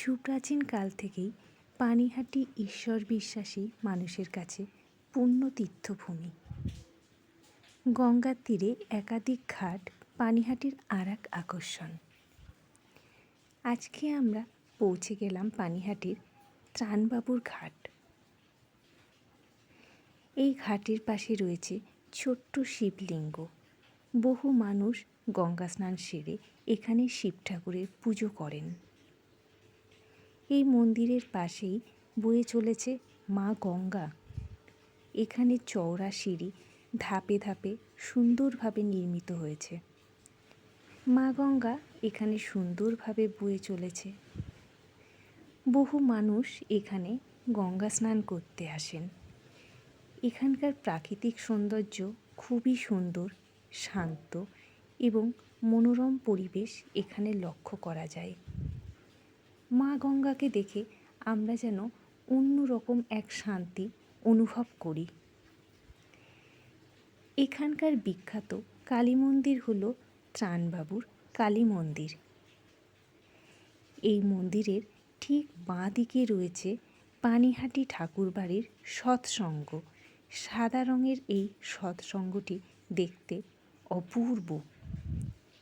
সুপ্রাচীন কাল থেকেই পানিহাটি ঈশ্বর বিশ্বাসী মানুষের কাছে পুণ্য তীর্থভূমি। গঙ্গার তীরে একাধিক ঘাট পানিহাটির আর এক আকর্ষণ। আজকে আমরা পৌঁছে গেলাম পানিহাটির ত্রাণবাবুর ঘাট। এই ঘাটের পাশে রয়েছে ছোট্ট শিবলিঙ্গ। বহু মানুষ গঙ্গা স্নান সেরে এখানে শিব ঠাকুরের পুজো করেন। এই মন্দিরের পাশেই বয়ে চলেছে মা গঙ্গা। এখানে চওড়া সিঁড়ি ধাপে ধাপে সুন্দরভাবে নির্মিত হয়েছে। মা গঙ্গা এখানে সুন্দরভাবে বয়ে চলেছে। বহু মানুষ এখানে গঙ্গা স্নান করতে আসেন। এখানকার প্রাকৃতিক সৌন্দর্য খুবই সুন্দর, শান্ত এবং মনোরম পরিবেশ এখানে লক্ষ্য করা যায়। মা গঙ্গাকে দেখে আমরা যেন অন্যরকম এক শান্তি অনুভব করি। এখানকার বিখ্যাত কালী মন্দির হল ত্রাণবাবুর কালী মন্দির। এই মন্দিরের ঠিক বাঁ দিকে রয়েছে পানিহাটি ঠাকুরবাড়ির সৎসঙ্গ। সাদা রঙের এই সৎসঙ্গটি দেখতে অপূর্ব।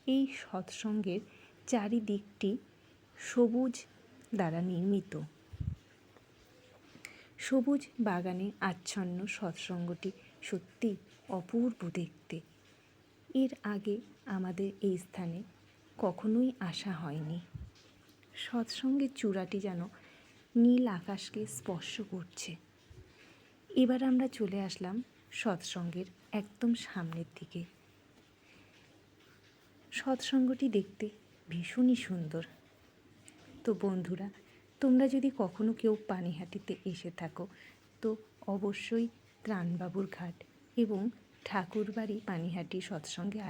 এই সৎসঙ্গের চারিদিকটি সবুজ দ্বারা নির্মিত। সবুজ বাগানে আচ্ছন্ন সৎসঙ্গটি সত্যি অপূর্ব দেখতে। এর আগে আমাদের এই স্থানে কখনোই আসা হয়নি। সৎসঙ্গের চূড়াটি যেন নীল আকাশকে স্পর্শ করছে। এবার আমরা চলে আসলাম সৎসঙ্গের একদম সামনের দিকে। সৎসঙ্গটি দেখতে ভীষণই সুন্দর। তো বন্ধুরা, তোমরা যদি কখনো কেউ পানিহাটিতে এসে থাকো তো অবশ্যই ত্রাণবাবুর ঘাট এবং ঠাকুরবাড়ি পানিহাটি সৎসঙ্গে